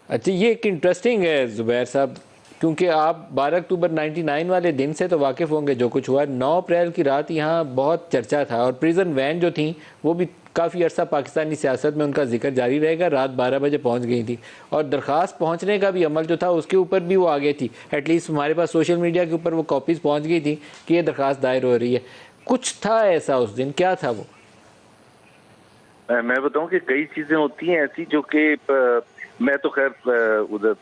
अच्छा, ये एक इंटरेस्टिंग है ज़ुबैर साहब, क्योंकि आप 12 अक्टूबर 99 वाले दिन से तो वाकिफ़ होंगे जो कुछ हुआ। 9 अप्रैल की रात यहाँ बहुत चर्चा था और प्रिजन वैन जो थी वो भी काफ़ी अर्सा पाकिस्तानी सियासत में उनका जिक्र जारी रहेगा। रात 12 बजे पहुँच गई थी और दरख्वास्त पहुँचने का भी अमल जो था उसके ऊपर भी वो आगे थी। एटलीस्ट हमारे पास सोशल मीडिया के ऊपर वो कॉपीज़ पहुँच गई थी कि ये दरख्वास्त दायर हो रही है। कुछ था ऐसा उस दिन, क्या था वो? मैं बताऊं कि कई चीजें होती हैं ऐसी जो कि मैं तो खैर उधर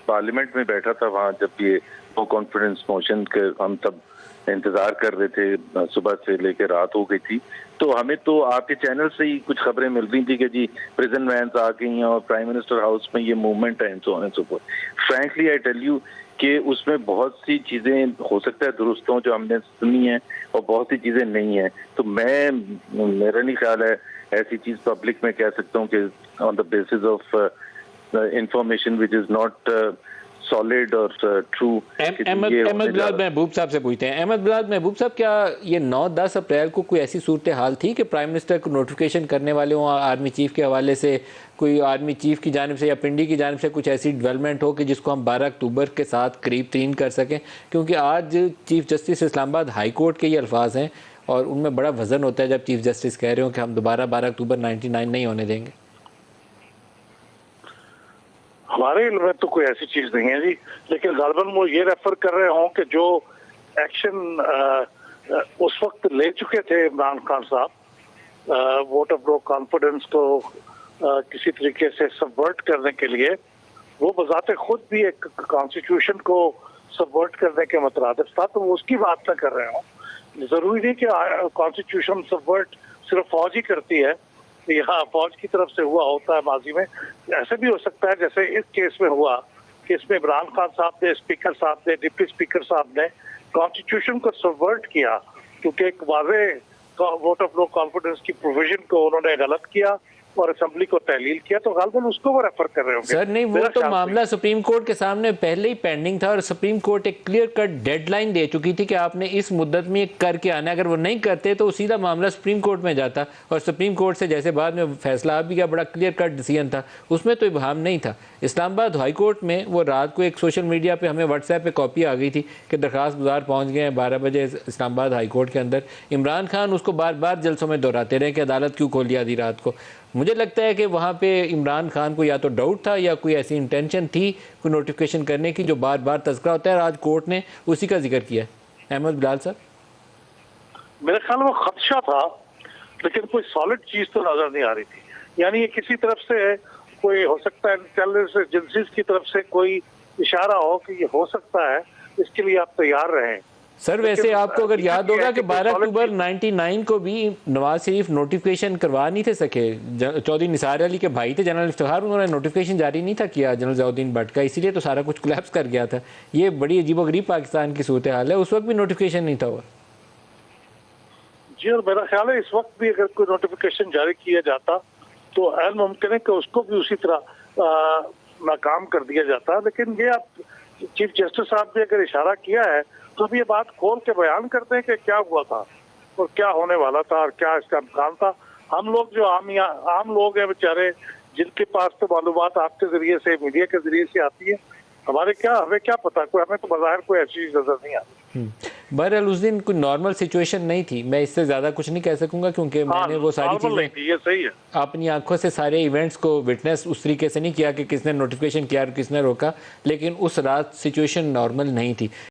पार्लियामेंट में बैठा था वहां जब ये नो कॉन्फिडेंस मोशन के हम तब इंतजार कर रहे थे, सुबह से लेकर रात हो गई थी। तो हमें तो आपके चैनल से ही कुछ खबरें मिल रही थी कि जी प्रिजन वैन्स आ गई हैं और प्राइम मिनिस्टर हाउस में ये मूवमेंट है, so on and so forth. Frankly I tell you कि उसमें बहुत सी चीजें हो सकता है दुरुस्त हों जो हमने सुनी है और बहुत सी चीजें नहीं है। तो मेरा नहीं ख्याल है ऐसी चीज पब्लिक में कह सकता हूँ कि on the basis of information which is not solid और ट्रू। अहमद बिलाल महबूब साहब से पूछते हैं। अहमद बिलाल महबूब साहब, क्या ये 9-10 अप्रैल को कोई ऐसी सूरत हाल थी कि प्राइम मिनिस्टर को नोटिफिकेशन करने वाले हों आर्मी चीफ के हवाले से, कोई आर्मी चीफ की जानिब से या पिंडी की जानिब से कुछ ऐसी डेवलपमेंट हो कि जिसको हम 12 अक्टूबर के साथ करीब तरीन कर सकें? क्योंकि आज chief justice Islamabad high court के ये अल्फाज हैं और उनमें बड़ा वजन होता है जब चीफ जस्टिस कह रहे हो कि हम दोबारा 12 अक्टूबर 99 नहीं होने देंगे। हमारे इल्म में तो कोई ऐसी चीज नहीं है जी, लेकिन गालबन वो ये रेफर कर रहे हों कि जो एक्शन उस वक्त ले चुके थे इमरान खान साहब वोट ऑफ नो कॉन्फिडेंस को किसी तरीके से सबवर्ट करने के लिए, वो बजाते खुद भी एक कॉन्स्टिट्यूशन को सबवर्ट करने के मुतरादिफ था, तो वो उसकी बात ना कर रहे हों। जरूरी नहीं कि कॉन्स्टिट्यूशन सबवर्ट सिर्फ फौज ही करती है, यहाँ फौज की तरफ से हुआ होता है माजी में। ऐसे भी हो सकता है जैसे इस केस में हुआ कि इसमें इमरान खान साहब ने, स्पीकर साहब ने, डिप्टी स्पीकर साहब ने कॉन्स्टिट्यूशन को सबवर्ट किया, क्योंकि एक वाज़े वोट ऑफ नो कॉन्फिडेंस की प्रोविजन को उन्होंने गलत किया और असेंबली को तहलील किया, तो गालबन उसको वो रेफर कर रहे होंगे। सर नहीं, वो तो मामला सुप्रीम कोर्ट के सामने पहले ही पेंडिंग था और सुप्रीम कोर्ट एक क्लियर कट डेडलाइन दे चुकी थी कि आपने इस मुद्दत में करके आना है। अगर वो नहीं करते तो सीधा मामला सुप्रीम कोर्ट में जाता और सुप्रीम कोर्ट से जैसे बाद में फैसला आ भी गया, बड़ा क्लियर कट डिसीजन था, उसमें तो इबहम नहीं था। इस्लामाबाद हाई कोर्ट में वो रात को एक सोशल मीडिया पर हमें व्हाट्सएप पर कॉपी आ गई थी कि दरख्वास्त गुजार पहुँच गए हैं 12 बजे इस्लामाबाद हाई कोर्ट के अंदर। इमरान खान उसको बार बार जलसों में दोहराते रहे कि अदालत क्यों खोली आधी रात को। मुझे लगता है कि वहाँ पे इमरान खान को या तो डाउट था या कोई ऐसी इंटेंशन थी कोई नोटिफिकेशन करने की जो बार बार तज़किरा होता है, और आज कोर्ट ने उसी का जिक्र किया। अहमद बिलाल साहब, मेरे ख्याल में खदशा था, लेकिन कोई सॉलिड चीज तो नजर नहीं आ रही थी। यानी ये किसी तरफ से कोई हो सकता है इंटेलिजेंस एजेंसीज की तरफ से कोई इशारा हो कि ये हो सकता है, इसके लिए आप तैयार रहें। सर वैसे आपको अगर याद होगा कि 12 अक्टूबर 99 को भी नवाज शरीफ नोटिफिकेशन करवा नहीं थे सके। चौधरी निसार अली के भाई थे जनरल इफ्तिखार, उन्होंने नोटिफिकेशन जारी नहीं था किया जनरल ज़ियाउद्दीन भट्ट का, इसीलिए तो सारा कुछ कोलैप्स कर गया था। ये बड़ी अजीबोगरीब पाकिस्तान की सूरत हाल है। उस वक्त भी नोटिफिकेशन नहीं था हुआ जी, और मेरा ख्याल है इस वक्त भी अगर कोई नोटिफिकेशन जारी किया जाता तो ऐन मुमकिन है कि उसको भी उसी तरह नाकाम कर दिया जाता। लेकिन ये आप चीफ जस्टिस साहब ने अगर इशारा किया है तो अब ये बात खोल के बयान करते हैं कि क्या हुआ था और क्या होने वाला था और क्या इसका इम्कान था। हम लोग जो आम लोग हैं बेचारे, जिनके पास तो मालूमात आपके जरिए से, मीडिया के जरिए से आती है, हमें क्या पता, कोई हमें तो बाहर कोई ऐसी चीज नजर नहीं आती। बहरहाल उस दिन कोई नॉर्मल सिचुएशन नहीं थी, मैं इससे ज़्यादा कुछ नहीं कह सकूंगा क्योंकि मैंने वो सारी चीज़ें ये सही है अपनी आंखों से सारे इवेंट्स को विटनेस उस तरीके से नहीं किया कि किसने नोटिफिकेशन किया और किसने रोका, लेकिन उस रात सिचुएशन नॉर्मल नहीं थी।